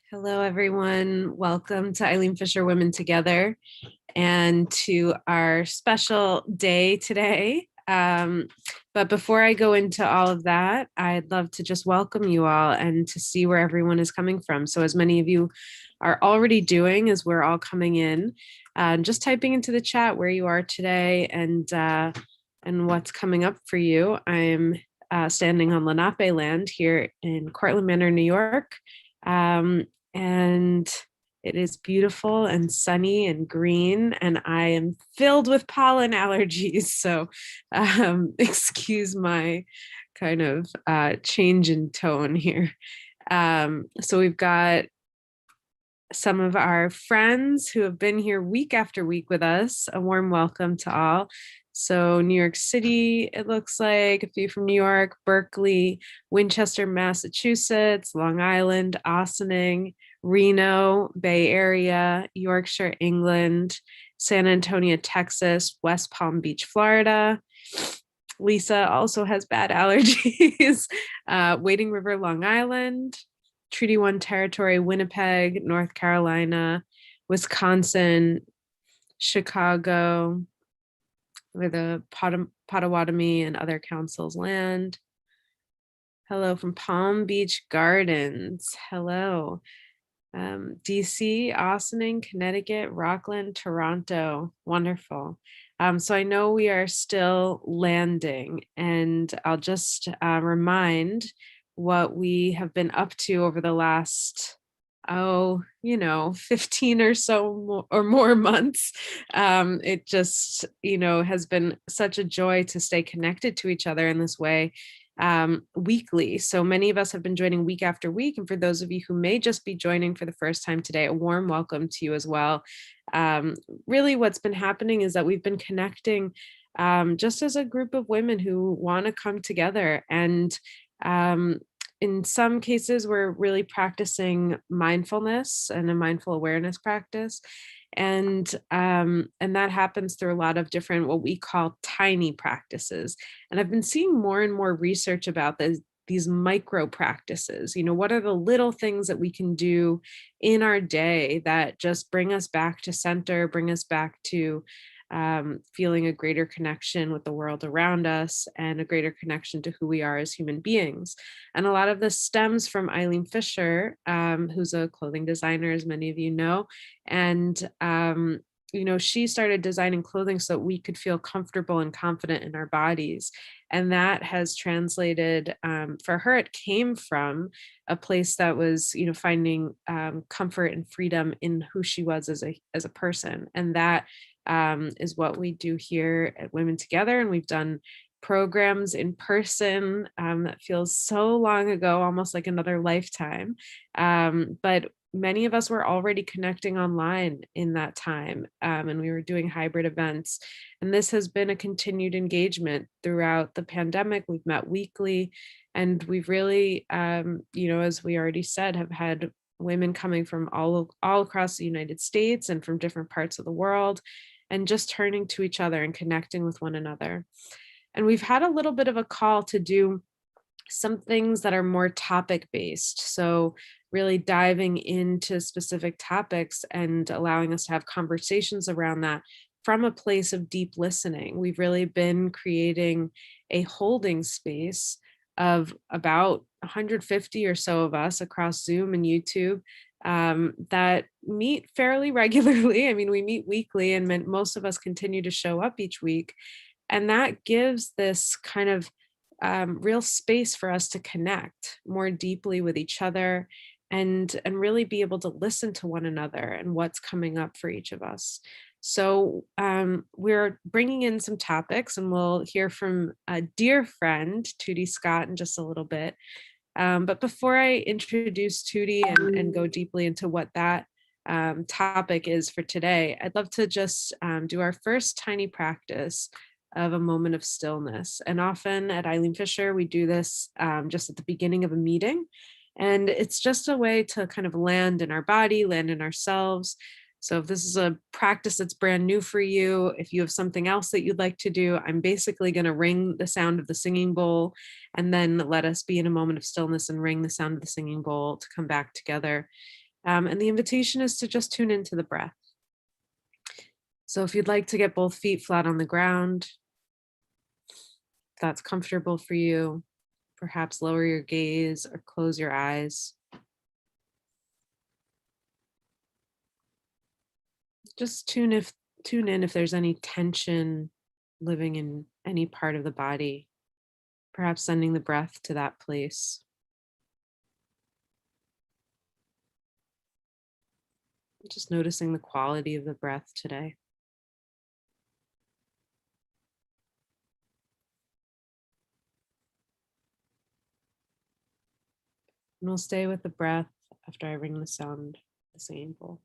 Hello, everyone. Welcome to Eileen Fisher Women Together and to our special day today. But before I go into all of that, I'd love to just welcome you all and to see where everyone is coming from. So as many of you are already doing as we're all coming in, just typing into the chat where you are today and what's coming up for you. I'm standing on Lenape land here in Cortland Manor, New York. And it is beautiful and sunny and green, and I am filled with pollen allergies. So excuse my kind of change in tone here. So we've got some of our friends who have been here week after week with us. A warm welcome to all. So New York City, it looks like, a few from New York, Berkeley, Winchester, Massachusetts, Long Island, Ossining, Reno, Bay Area, Yorkshire, England, San Antonio, Texas, West Palm Beach, Florida. Lisa also has bad allergies. Wading River, Long Island, Treaty 1 territory, Winnipeg, North Carolina, Wisconsin, Chicago, where the Potawatomi and other councils land. Hello from Palm Beach Gardens. Hello. DC, Ossining, Connecticut, Rockland, Toronto. Wonderful. So I know we are still landing, and I'll just remind what we have been up to over the last 15 or so or more months. It just has been such a joy to stay connected to each other in this way weekly. So many of us have been joining week after week, and for those of you who may just be joining for the first time today, a warm welcome to you as well. Really what's been happening is that we've been connecting just as a group of women who want to come together, and in some cases, we're really practicing mindfulness and a mindful awareness practice. And that happens through a lot of different, what we call tiny practices. And I've been seeing more and more research about these micro practices. What are the little things that we can do in our day that just bring us back to center, bring us back to feeling a greater connection with the world around us and a greater connection to who we are as human beings. And a lot of this stems from Eileen Fisher, who's a clothing designer, as many of you know. And, she started designing clothing so that we could feel comfortable and confident in our bodies. And that has translated, for her, it came from a place that was, finding comfort and freedom in who she was as a person. And that is what we do here at Women Together. And we've done programs in person that feels so long ago, almost like another lifetime. But many of us were already connecting online in that time, and we were doing hybrid events. And this has been a continued engagement throughout the pandemic. We've met weekly, and we've really, as we already said, have had women coming from all across the United States and from different parts of the world, and just turning to each other and connecting with one another. And we've had a little bit of a call to do some things that are more topic based. So really diving into specific topics and allowing us to have conversations around that from a place of deep listening. We've really been creating a holding space of about 150 or so of us across Zoom and YouTube that meet fairly regularly. I mean, we meet weekly, and most of us continue to show up each week. And that gives this kind of real space for us to connect more deeply with each other and really be able to listen to one another and what's coming up for each of us. So we're bringing in some topics, and we'll hear from a dear friend, Tuti Scott, in just a little bit. But before I introduce Tuti and go deeply into what that topic is for today, I'd love to just do our first tiny practice of a moment of stillness. And often at Eileen Fisher, we do this just at the beginning of a meeting. And it's just a way to kind of land in our body, land in ourselves. So if this is a practice that's brand new for you, if you have something else that you'd like to do, I'm basically going to ring the sound of the singing bowl, and then let us be in a moment of stillness and ring the sound of the singing bowl to come back together. And the invitation is to just tune into the breath. So if you'd like to get both feet flat on the ground, if that's comfortable for you, perhaps lower your gaze or close your eyes. Just tune in if there's any tension living in any part of the body, perhaps sending the breath to that place. Just noticing the quality of the breath today. And we'll stay with the breath after I ring the sound, the singing bowl.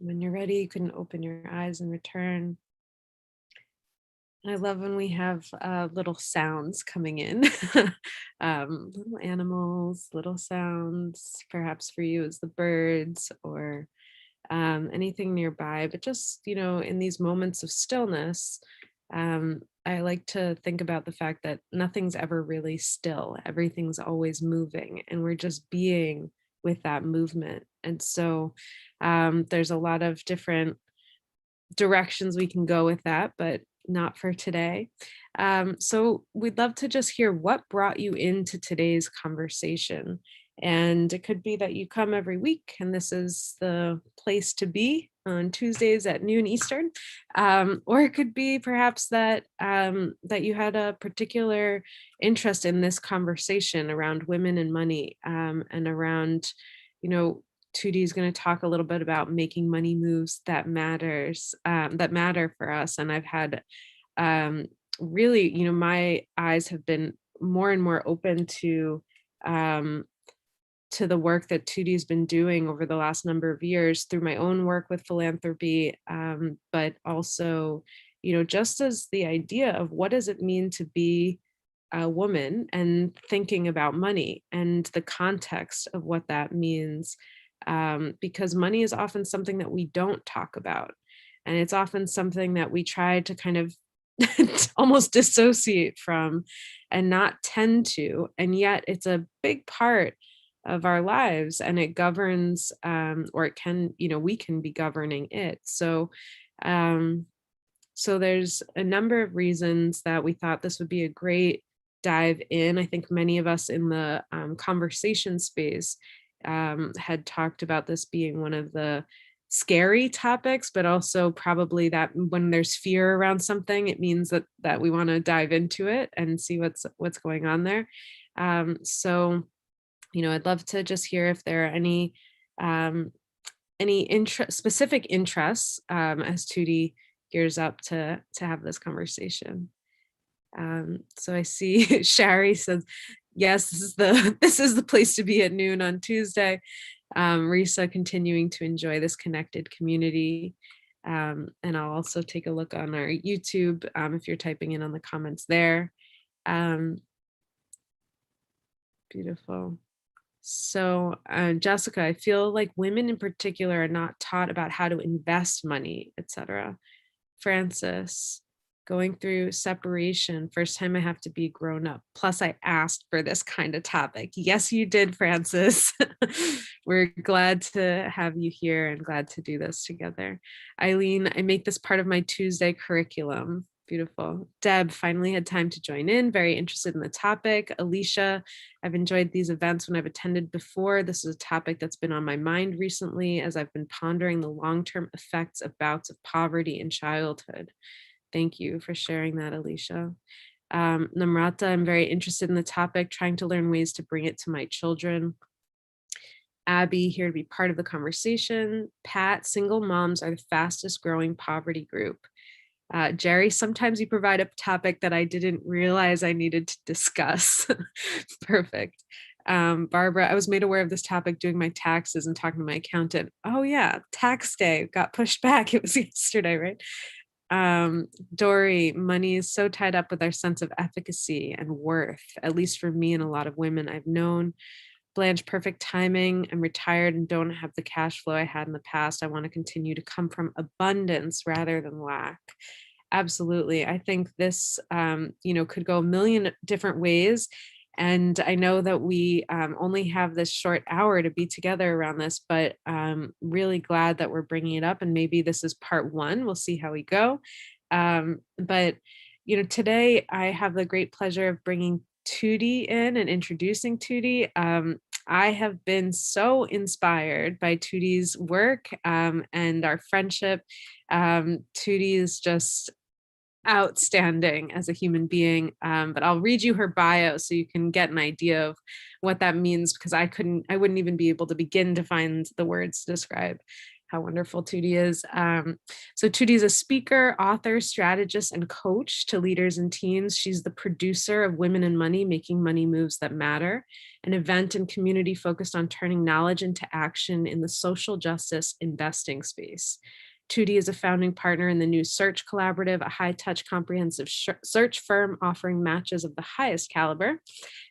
When you're ready, you can open your eyes and return. I love when we have little sounds coming in, little animals, little sounds. Perhaps for you, it's the birds or anything nearby. But just, in these moments of stillness, I like to think about the fact that nothing's ever really still. Everything's always moving, and we're just being with that movement. And so there's a lot of different directions we can go with that, but not for today. So we'd love to just hear what brought you into today's conversation. And it could be that you come every week and this is the place to be on Tuesdays at noon Eastern. Or it could be perhaps that that you had a particular interest in this conversation around women and money, and around, you know, 2D is going to talk a little bit about making money moves that matter for us. And I've had um, really, my eyes have been more and more open um, to the work that 2D has been doing over the last number of years through my own work with philanthropy, but also, just as the idea of what does it mean to be a woman and thinking about money and the context of what that means, because money is often something that we don't talk about. And it's often something that we try to kind of almost dissociate from and not tend to. And yet it's a big part of our lives, and it governs, or it can, we can be governing it. Um, so there's a number of reasons that we thought this would be a great dive in. I think many of us in the conversation space had talked about this being one of the scary topics, but also probably that when there's fear around something, it means that we want to dive into it and see what's going on there. So, I'd love to just hear if there are um, any specific interests, as 2D gears up to have this conversation. So I see Shari says, yes, this is the place to be at noon on Tuesday. Risa continuing to enjoy this connected community. And I'll also take a look on our YouTube if you're typing in on the comments there. Beautiful. So, Jessica, I feel like women in particular are not taught about how to invest money, etc. Francis, going through separation, first time I have to be grown up. Plus, I asked for this kind of topic. Yes, you did, Francis. We're glad to have you here and glad to do this together. Eileen, I make this part of my Tuesday curriculum. Beautiful. Deb finally had time to join in, very interested in the topic. Alicia, I've enjoyed these events when I've attended before. This is a topic that's been on my mind recently as I've been pondering the long-term effects of bouts of poverty in childhood. Thank you for sharing that, Alicia. Namrata, I'm very interested in the topic, trying to learn ways to bring it to my children. Abby, here to be part of the conversation. Pat, single moms are the fastest growing poverty group. Jerry, sometimes you provide a topic that I didn't realize I needed to discuss. Perfect. Barbara, I was made aware of this topic doing my taxes and talking to my accountant. Oh yeah, tax day got pushed back. It was yesterday, right? Dory, money is so tied up with our sense of efficacy and worth, at least for me and a lot of women I've known. Blanche, perfect timing. I'm retired and don't have the cash flow I had in the past. I want to continue to come from abundance rather than lack. Absolutely. I think this, could go a million different ways. And I know that we only have this short hour to be together around this, but really glad that we're bringing it up. And maybe this is part one. We'll see how we go. But today I have the great pleasure of bringing Tuti in and introducing Tuti. I have been so inspired by Tuti's work and our friendship. Tuti is just outstanding as a human being, but I'll read you her bio so you can get an idea of what that means, because I wouldn't even be able to begin to find the words to describe how wonderful Tuti is. So Tuti is a speaker, author, strategist, and coach to leaders and teams. She's the producer of Women in Money, Making Money Moves That Matter, an event and community focused on turning knowledge into action in the social justice investing space. Tuti is a founding partner in the new Search Collaborative, a high-touch comprehensive search firm offering matches of the highest caliber.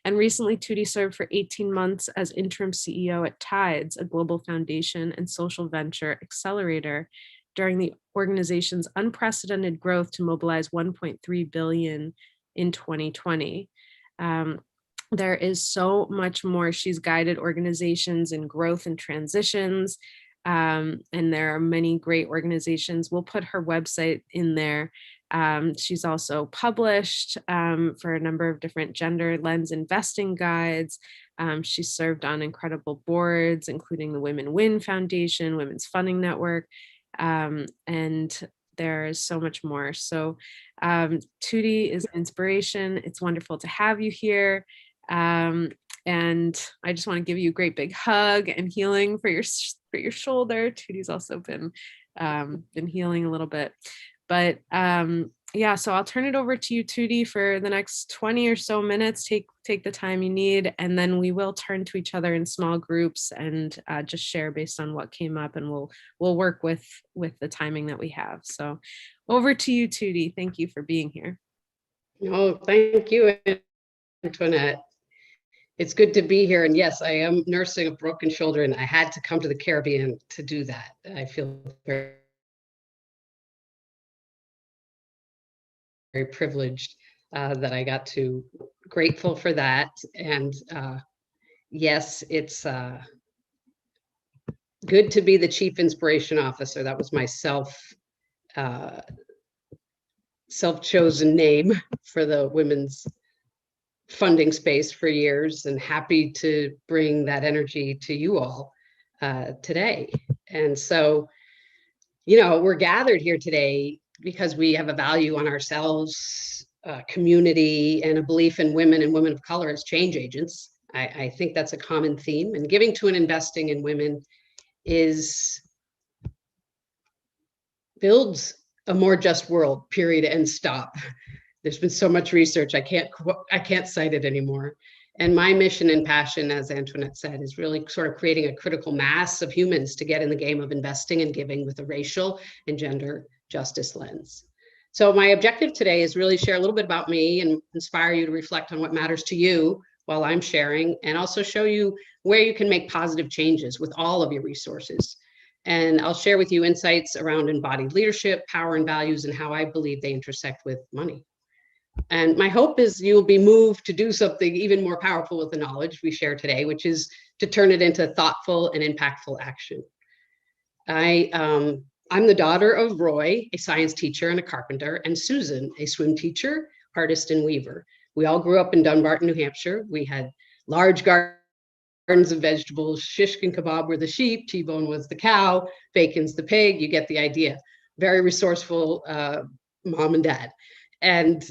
And recently, Tuti served for 18 months as interim CEO at Tides, a global foundation and social venture accelerator, during the organization's unprecedented growth to mobilize $1.3 billion in 2020. There is so much more. She's guided organizations in growth and transitions. And there are many great organizations. We'll put her website in there. She's also published for a number of different gender lens investing guides. She's served on incredible boards, including the Women Win Foundation, Women's Funding Network, and there's so much more. So Tuti is an inspiration. It's wonderful to have you here. And I just want to give you a great big hug and healing for your shoulder. Tuti's also been healing a little bit, but yeah. So I'll turn it over to you, Tuti, for the next 20 or so minutes. Take the time you need, and then we will turn to each other in small groups and just share based on what came up, and we'll work with the timing that we have. So over to you, Tuti. Thank you for being here. Oh, thank you, Antoinette. It's good to be here. And yes, I am nursing a broken shoulder, and I had to come to the Caribbean to do that. I feel very, very privileged that I got to, grateful for that. And yes, it's good to be the Chief Inspiration Officer. That was my self-chosen name for the women's funding space for years, and happy to bring that energy to you all today. And so, we're gathered here today because we have a value on ourselves, community, and a belief in women and women of color as change agents. I think that's a common theme, and giving to and investing in women builds a more just world, period, and stop. There's been so much research, I can't cite it anymore. And my mission and passion, as Antoinette said, is really sort of creating a critical mass of humans to get in the game of investing and giving with a racial and gender justice lens. So my objective today is really share a little bit about me and inspire you to reflect on what matters to you while I'm sharing, and also show you where you can make positive changes with all of your resources. And I'll share with you insights around embodied leadership, power and values, and how I believe they intersect with money. And my hope is you'll be moved to do something even more powerful with the knowledge we share today, which is to turn it into thoughtful and impactful action. I'm the daughter of Roy, a science teacher and a carpenter, and Susan, a swim teacher, artist, and weaver. We all grew up in Dunbarton, New Hampshire. We had large gardens of vegetables. Shish and kebab were the sheep, T-bone was the cow, bacon's the pig. You get the idea. Very resourceful mom and dad. And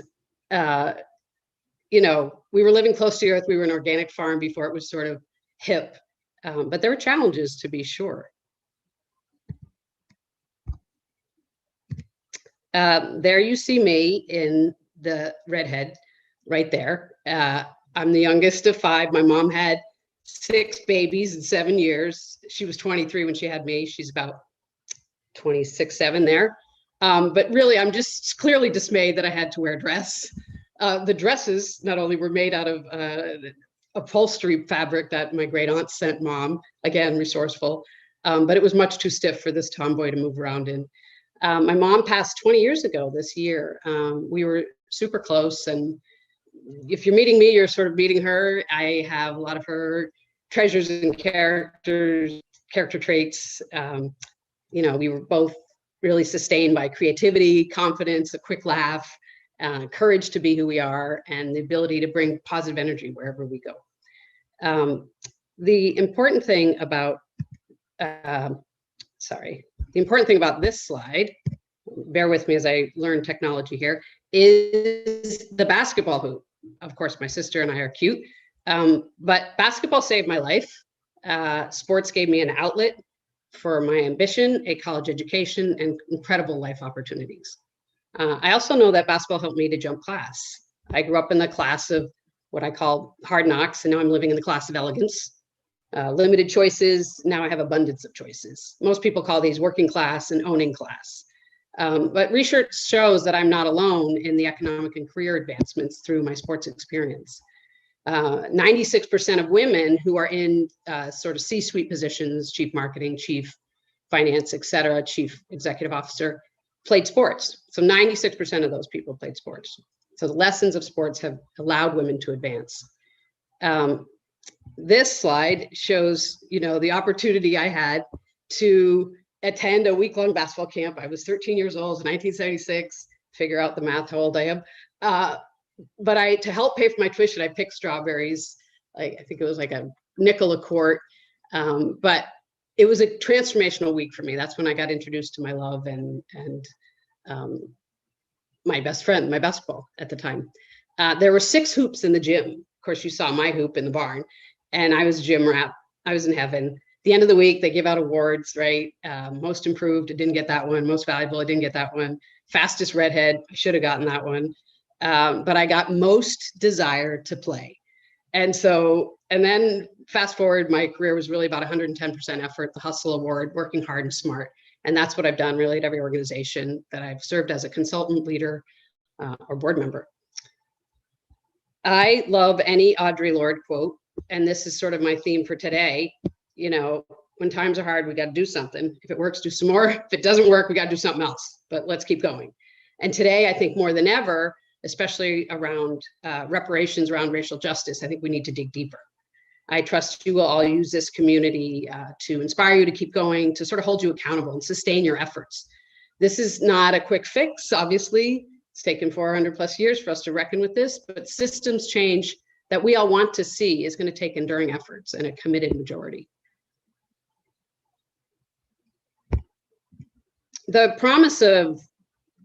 you know, we were living close to the earth. We were an organic farm before it was sort of hip, but there were challenges, to be sure. There you see me in the redhead right there. I'm the youngest of 5. My mom had 6 babies in 7 years. She was 23 when she had me. She's about 26, 7 there. But really, I'm just clearly dismayed that I had to wear a dress. The dresses not only were made out of upholstery fabric that my great aunt sent mom, again, resourceful, but it was much too stiff for this tomboy to move around in. My mom passed 20 years ago this year. We were super close, and if you're meeting me, you're sort of meeting her. I have a lot of her treasures and character traits. You know, we were both really sustained by creativity, confidence, a quick laugh, courage to be who we are, and the ability to bring positive energy wherever we go. The important thing about, the important thing about this slide, bear with me as I learn technology here, is the basketball hoop. Of course, my sister and I are cute, but basketball saved my life. Sports gave me an outlet for my ambition, a college education, and incredible life opportunities. I also know that basketball helped me to jump class. I grew up in the class of what I call hard knocks, and now I'm living in the class of elegance. Limited choices, now I have abundance of choices. Most people call these working class and owning class. But research shows that I'm not alone in the economic and career advancements through my sports experience. 96% of women who are in sort of C-suite positions, chief marketing, chief finance, et cetera, chief executive officer, played sports. So 96% of those people played sports. So the lessons of sports have allowed women to advance. This slide shows, you know, the opportunity I had to attend a week-long basketball camp. I was 13 years old in 1976, figure out the math, how old I am. But to help pay for my tuition, I picked strawberries. I think it was like a nickel a quart. But it was a transformational week for me. That's when I got introduced to my love and my best friend, my basketball at the time. There were 6 hoops in the gym. Of course, you saw my hoop in the barn, and I was a gym rat. I was in heaven. At the end of the week, they give out awards, right? Most improved, I didn't get that one. Most valuable, I didn't get that one. Fastest redhead, I should have gotten that one. But I got most desire to play. And then fast forward, my career was really about 110% effort, the hustle award, working hard and smart. And that's what I've done really at every organization that I've served as a consultant, leader, or board member. I love any Audre Lorde quote, and this is sort of my theme for today. You know, when times are hard, we got to do something. If it works, do some more. If it doesn't work, we got to do something else, but let's keep going. And today, I think more than ever, especially around reparations, around racial justice, I think we need to dig deeper. I trust you will all use this community to inspire you to keep going, to sort of hold you accountable and sustain your efforts. This is not a quick fix, obviously. It's taken 400 plus years for us to reckon with this, but systems change that we all want to see is going to take enduring efforts and a committed majority. The promise of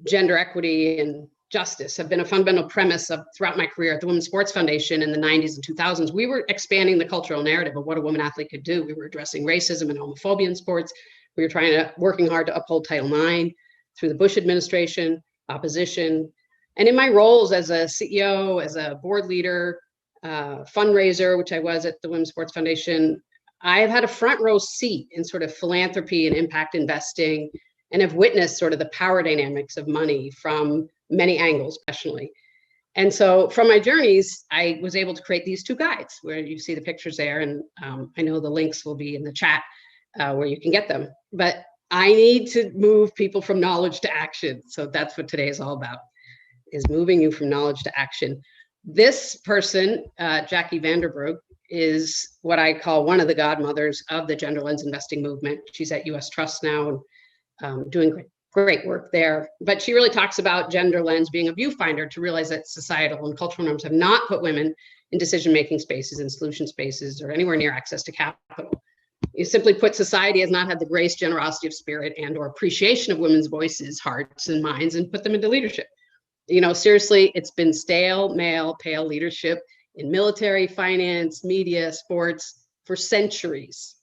gender equity and justice have been a fundamental premise of throughout my career at the Women's Sports Foundation in the 90s and 2000s. We were expanding the cultural narrative of what a woman athlete could do. We were addressing racism and homophobia in sports. We were working hard to uphold Title IX through the Bush administration, opposition. And in my roles as a CEO, as a board leader, fundraiser, which I was at the Women's Sports Foundation, I have had a front row seat in sort of philanthropy and impact investing, and have witnessed sort of the power dynamics of money from many angles, professionally. And so from my journeys, I was able to create these two guides where you see the pictures there. And I know the links will be in the chat where you can get them. But I need to move people from knowledge to action. So that's what today is all about, is moving you from knowledge to action. This person, Jackie Vanderbrug, is what I call one of the godmothers of the gender lens investing movement. She's at US Trust now and doing great work there. But she really talks about gender lens being a viewfinder to realize that societal and cultural norms have not put women in decision-making spaces and solution spaces or anywhere near access to capital. You simply put, society has not had the grace, generosity of spirit, and or appreciation of women's voices, hearts, and minds, and put them into leadership. You know, seriously, it's been stale, male, pale leadership in military, finance, media, sports for centuries.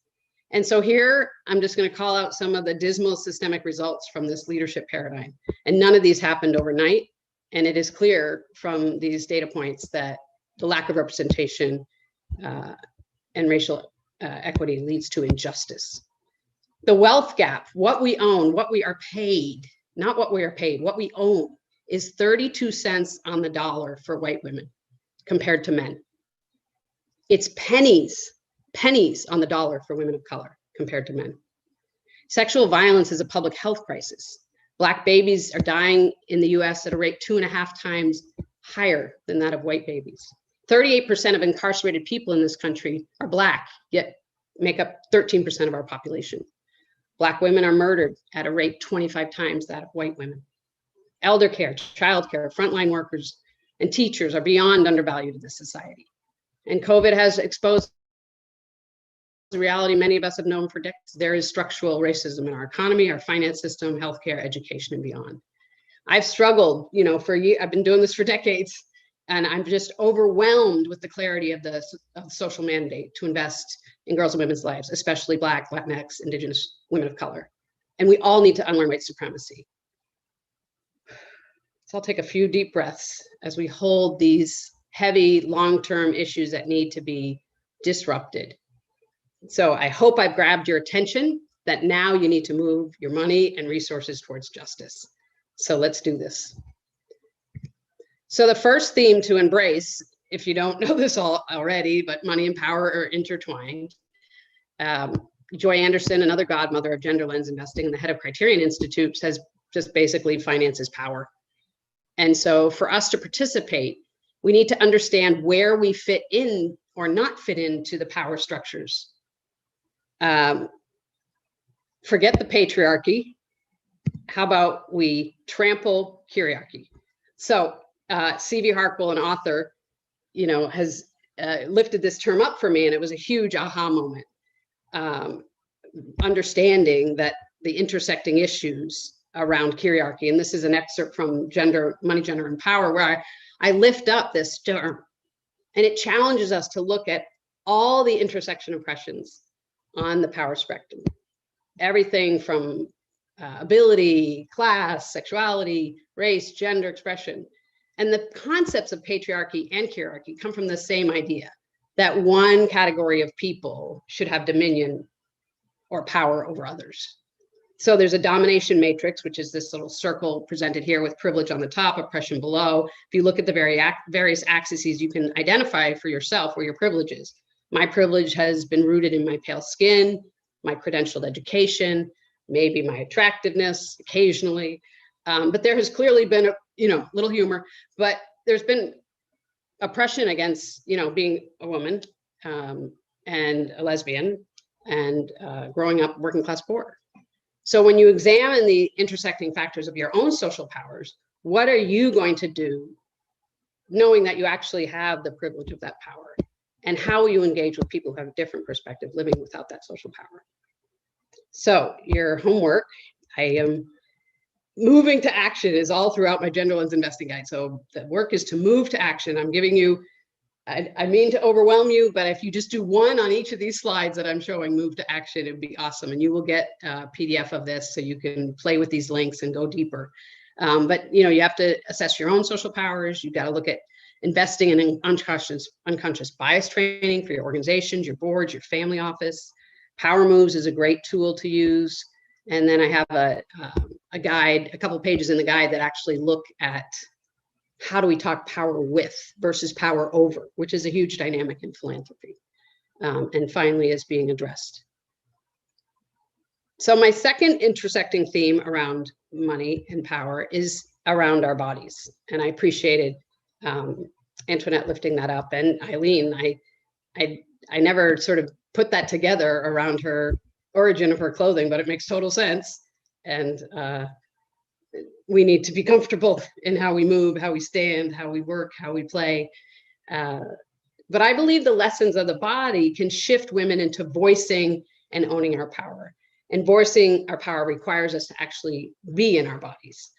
And so here, I'm just going to call out some of the dismal systemic results from this leadership paradigm. And none of these happened overnight. And it is clear from these data points that the lack of representation and racial equity leads to injustice. The wealth gap, what we own, what we are paid, not what we are paid, what we own, is 32 cents on the dollar for white women compared to men. It's pennies on the dollar for women of color compared to men. Sexual violence is a public health crisis. Black babies are dying in the US at a rate 2.5 times higher than that of white babies. 38% of incarcerated people in this country are Black, yet make up 13% of our population. Black women are murdered at a rate 25 times that of white women. Elder care, child care, frontline workers, and teachers are beyond undervalued in this society. And COVID has exposed the reality many of us have known for decades. There is structural racism in our economy, our finance system, healthcare, education, and beyond. I've struggled, you know, for years. I've been doing this for decades, and I'm just overwhelmed with the clarity of the social mandate to invest in girls and women's lives, especially Black, Latinx, Indigenous women of color. And we all need to unlearn white supremacy. So I'll take a few deep breaths as we hold these heavy, long-term issues that need to be disrupted. So I hope I've grabbed your attention, that now you need to move your money and resources towards justice. So let's do this. So the first theme to embrace, if you don't know this already, but money and power are intertwined. Joy Anderson, another godmother of gender lens investing and the head of Criterion Institute, says just basically finance is power. And so for us to participate, we need to understand where we fit in or not fit into the power structures. Forget the patriarchy. How about we trample hierarchy? So C.V. Harkwell, an author, you know, has lifted this term up for me, and it was a huge aha moment. Understanding that the intersecting issues around hierarchy, and this is an excerpt from Money, Gender, and Power, where I lift up this term, and it challenges us to look at all the intersection oppressions on the power spectrum. Everything from ability, class, sexuality, race, gender expression. And the concepts of patriarchy and hierarchy come from the same idea, that one category of people should have dominion or power over others. So there's a domination matrix, which is this little circle presented here with privilege on the top, oppression below. If you look at the various axes, you can identify for yourself where your privilege is. My privilege has been rooted in my pale skin, my credentialed education, maybe my attractiveness occasionally. But there has clearly been a little humor, but there's been oppression against, being a woman and a lesbian and growing up working class poor. So when you examine the intersecting factors of your own social powers, what are you going to do knowing that you actually have the privilege of that power? And how will you engage with people who have a different perspective living without that social power? So your homework, I am moving to action, is all throughout my gender lens investing guide. So the work is to move to action. I'm giving you, I mean to overwhelm you, but if you just do one on each of these slides that I'm showing, move to action, it'd be awesome. And you will get a PDF of this so you can play with these links and go deeper. But you have to assess your own social powers. You've got to look at investing in unconscious bias training for your organizations, your boards, your family office. Power Moves is a great tool to use. And then I have a guide, a couple of pages in the guide that actually look at how do we talk power with versus power over, which is a huge dynamic in philanthropy, and finally is being addressed. So my second intersecting theme around money and power is around our bodies. And I appreciated Antoinette lifting that up. And Eileen, I never sort of put that together around her origin of her clothing, but it makes total sense. And we need to be comfortable in how we move, how we stand, how we work, how we play. But I believe the lessons of the body can shift women into voicing and owning our power. And voicing our power requires us to actually be in our bodies.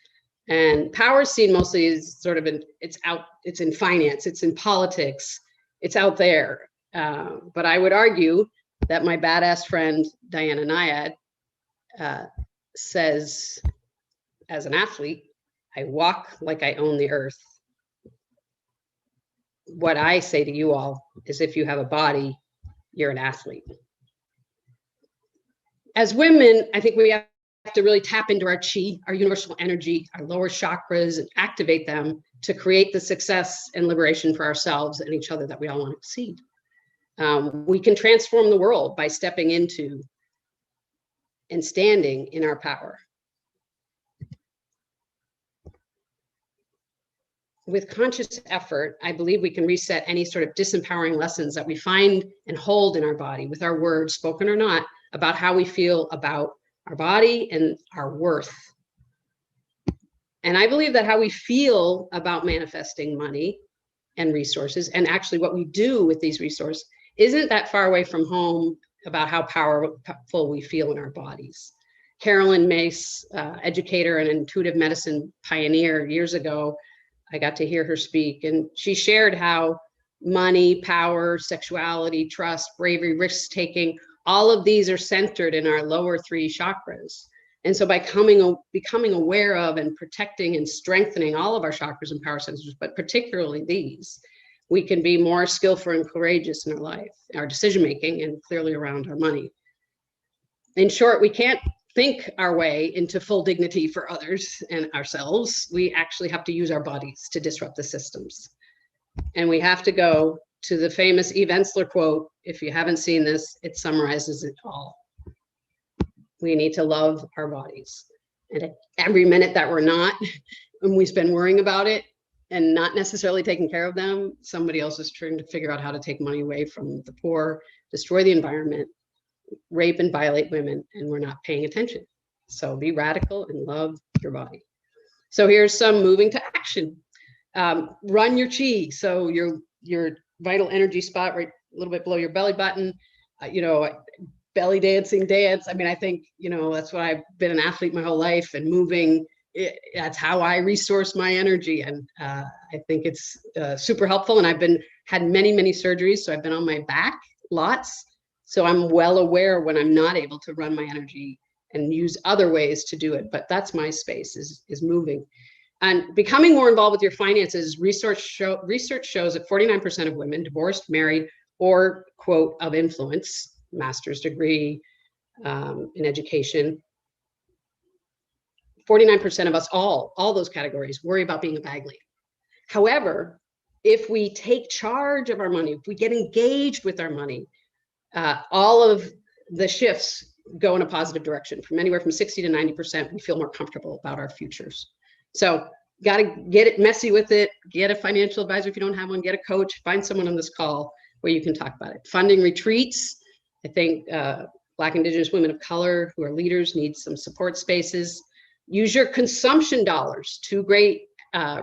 And power is seen mostly as sort of it's in finance, it's in politics, it's out there. But I would argue that my badass friend, Diana Nyad, says, as an athlete, I walk like I own the earth. What I say to you all is if you have a body, you're an athlete. As women, I think we have to really tap into our chi, our universal energy, our lower chakras, and activate them to create the success and liberation for ourselves and each other that we all want to see. We can transform the world by stepping into and standing in our power. With conscious effort, I believe we can reset any sort of disempowering lessons that we find and hold in our body with our words, spoken or not, about how we feel about our body and our worth. And I believe that how we feel about manifesting money and resources, and actually what we do with these resources, isn't that far away from home about how powerful we feel in our bodies. Carolyn Mace, educator and intuitive medicine pioneer years ago, I got to hear her speak, and she shared how money, power, sexuality, trust, bravery, risk-taking, all of these are centered in our lower three chakras. And so by becoming aware of and protecting and strengthening all of our chakras and power centers, but particularly these, we can be more skillful and courageous in our life, our decision-making, and clearly around our money. In short, we can't think our way into full dignity for others and ourselves. We actually have to use our bodies to disrupt the systems. And we have to go to the famous Eve Ensler quote. If you haven't seen this, it summarizes it all. We need to love our bodies. And every minute that we're not, and we spend worrying about it and not necessarily taking care of them, somebody else is trying to figure out how to take money away from the poor, destroy the environment, rape and violate women, and we're not paying attention. So be radical and love your body. So here's some moving to action. Run your chi. So your vital energy spot right a little bit below your belly button, belly dancing dance. I mean, I think, that's what I've been an athlete my whole life, and moving, that's how I resource my energy. And I think it's super helpful. And I've had many surgeries. So I've been on my back lots. So I'm well aware when I'm not able to run my energy and use other ways to do it. But that's my space, is moving. And becoming more involved with your finances. Research shows that 49% of women, divorced, married, or quote, of influence, master's degree in education, 49% of us, all those categories, worry about being a bag lady. However, if we take charge of our money, if we get engaged with our money, all of the shifts go in a positive direction. From anywhere from 60 to 90%, we feel more comfortable about our futures. So got to get it messy with it. Get a financial advisor if you don't have one. Get a coach. Find someone on this call where you can talk about it. Funding retreats. I think Black, Indigenous women of color who are leaders need some support spaces. Use your consumption dollars. Two great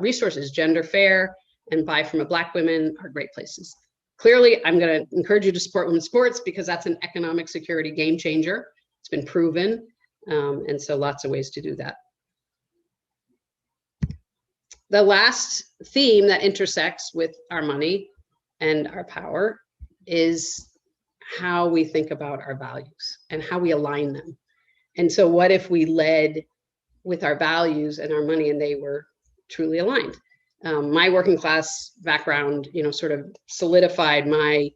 resources, Gender Fair and Buy From a Black Women, are great places. Clearly, I'm going to encourage you to support women's sports because that's an economic security game changer. It's been proven. And so lots of ways to do that. The last theme that intersects with our money and our power is how we think about our values and how we align them. And so what if we led with our values and our money and they were truly aligned? My working class background, sort of solidified my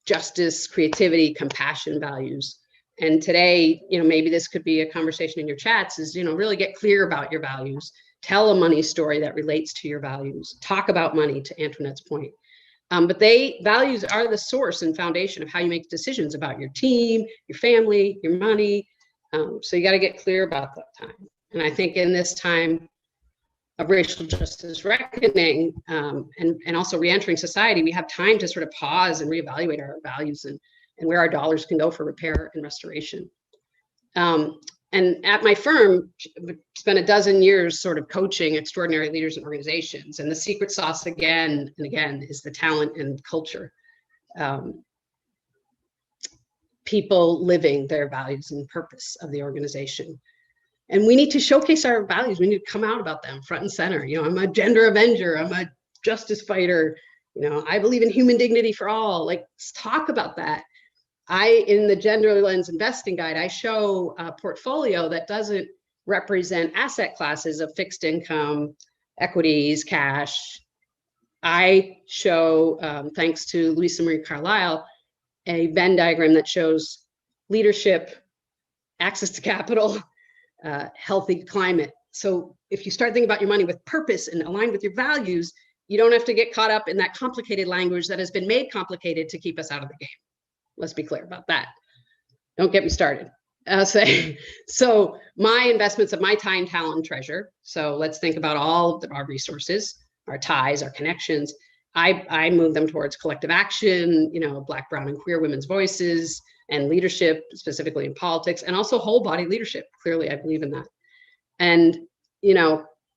justice, creativity, compassion values. And today, maybe this could be a conversation in your chats is, really get clear about your values. Tell a money story that relates to your values. Talk about money, to Antoinette's point. But values are the source and foundation of how you make decisions about your team, your family, your money. So you got to get clear about that time. And I think in this time of racial justice reckoning and also reentering society, we have time to sort of pause and reevaluate our values and where our dollars can go for repair and restoration. And at my firm, spent a dozen years sort of coaching extraordinary leaders and organizations. And the secret sauce again and again is the talent and culture. People living their values and purpose of the organization. And we need to showcase our values. We need to come out about them front and center. I'm a gender avenger. I'm a justice fighter. I believe in human dignity for all. Like, let's talk about that. In the Gender Lens Investing Guide, I show a portfolio that doesn't represent asset classes of fixed income, equities, cash. I show, thanks to Louisa Marie Carlisle, a Venn diagram that shows leadership, access to capital, healthy climate. So if you start thinking about your money with purpose and aligned with your values, you don't have to get caught up in that complicated language that has been made complicated to keep us out of the game. Let's be clear about that. Don't get me started. So my investments of my time, talent, and treasure. So let's think about all of our resources, our ties, our connections. I move them towards collective action, Black, brown, and queer women's voices and leadership, specifically in politics, and also whole body leadership. Clearly, I believe in that. And,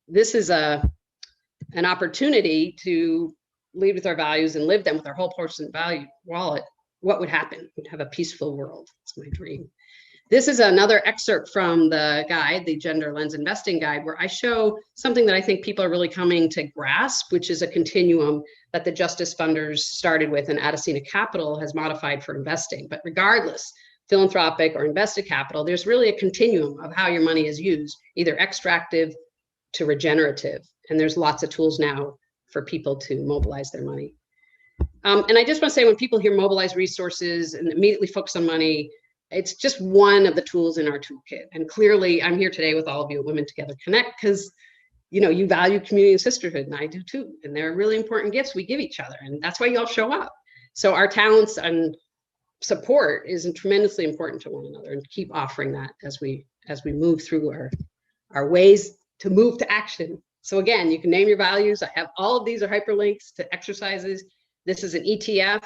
this is an opportunity to lead with our values and live them with our whole person value wallet. What would happen? We'd have a peaceful world. It's my dream. This is another excerpt from the guide, the Gender Lens Investing Guide, where I show something that I think people are really coming to grasp, which is a continuum that the Justice Funders started with and Addisina Capital has modified for investing. But regardless, philanthropic or invested capital, there's really a continuum of how your money is used, either extractive to regenerative. And there's lots of tools now for people to mobilize their money. And I just want to say, when people hear mobilize resources and immediately focus on money, it's just one of the tools in our toolkit. And clearly, I'm here today with all of you at Women Together Connect because, you value community and sisterhood, and I do too. And they're really important gifts we give each other, and that's why you all show up. So our talents and support is tremendously important to one another, and keep offering that as we move through our ways to move to action. So again, you can name your values. I have all of these are hyperlinks to exercises. This is an ETF,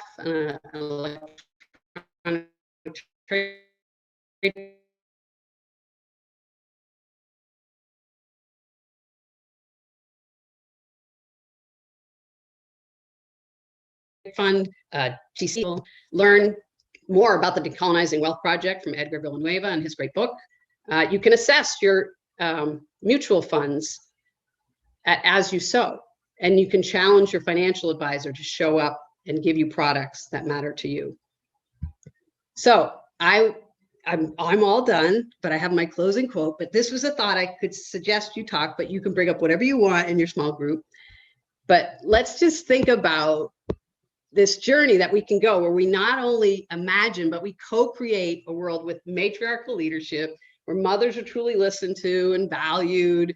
electronic trade fund, GC. Learn more about the Decolonizing Wealth Project from Edgar Villanueva and his great book. You can assess your mutual funds as you sow, and you can challenge your financial advisor to show up and give you products that matter to you. So I'm all done, but I have my closing quote. But this was a thought I could suggest you talk, but you can bring up whatever you want in your small group. But let's just think about this journey that we can go, where we not only imagine, but we co-create a world with matriarchal leadership, where mothers are truly listened to and valued,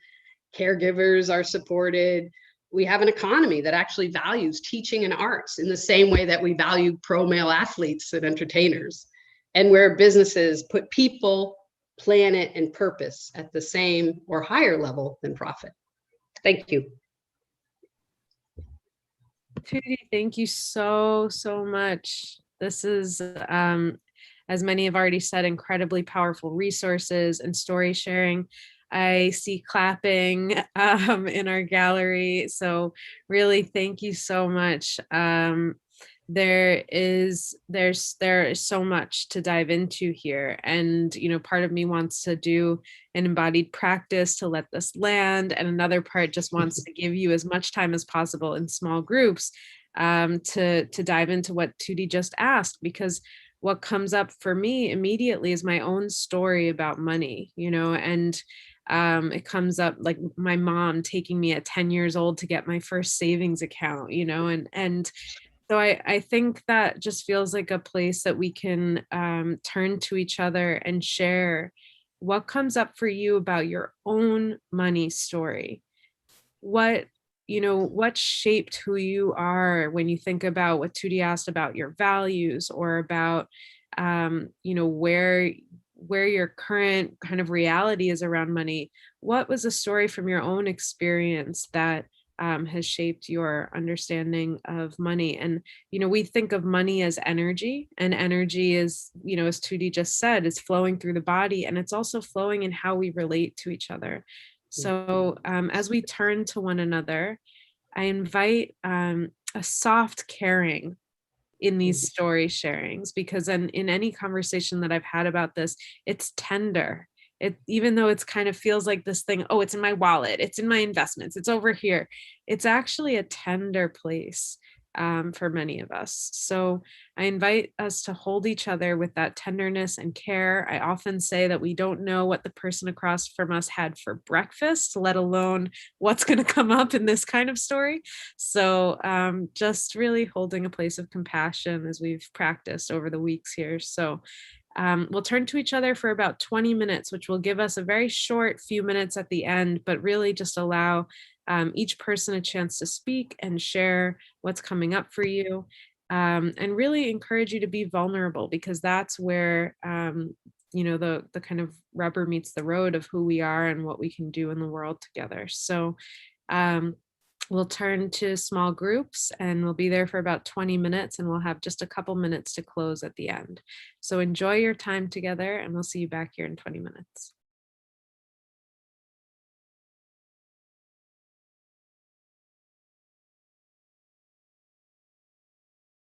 caregivers are supported. We have an economy that actually values teaching and arts in the same way that we value pro-male athletes and entertainers, and where businesses put people, planet, and purpose at the same or higher level than profit. Thank you. Tuti, thank you so much. This is, as many have already said, incredibly powerful resources and story sharing. I see clapping in our gallery. So really, thank you so much. There is so much to dive into here, and part of me wants to do an embodied practice to let this land, and another part just wants to give you as much time as possible in small groups to dive into what Tuti just asked, because what comes up for me immediately is my own story about money, and It comes up like my mom taking me at 10 years old to get my first savings account, and so I think that just feels like a place that we can turn to each other and share what comes up for you about your own money story. What, what shaped who you are when you think about what Tuti asked about your values, or about, where your current kind of reality is around money. What was a story from your own experience that has shaped your understanding of money? And, we think of money as energy, and energy is, as Tuti just said, is flowing through the body, and it's also flowing in how we relate to each other. So as we turn to one another, I invite a soft caring in these story sharings, because in any conversation that I've had about this, it's tender. Even though it's kind of feels like this thing, oh, it's in my wallet, it's in my investments, it's over here. It's actually a tender place for many of us. So I invite us to hold each other with that tenderness and care. I often say that we don't know what the person across from us had for breakfast, let alone what's going to come up in this kind of story. So just really holding a place of compassion as we've practiced over the weeks here. So we'll turn to each other for about 20 minutes, which will give us a very short few minutes at the end, but really just allow each person a chance to speak and share what's coming up for you, and really encourage you to be vulnerable, because that's where the kind of rubber meets the road of who we are and what we can do in the world together. So um, we'll turn to small groups, and we'll be there for about 20 minutes, and we'll have just a couple minutes to close at the end. So enjoy your time together, and we'll see you back here in 20 minutes.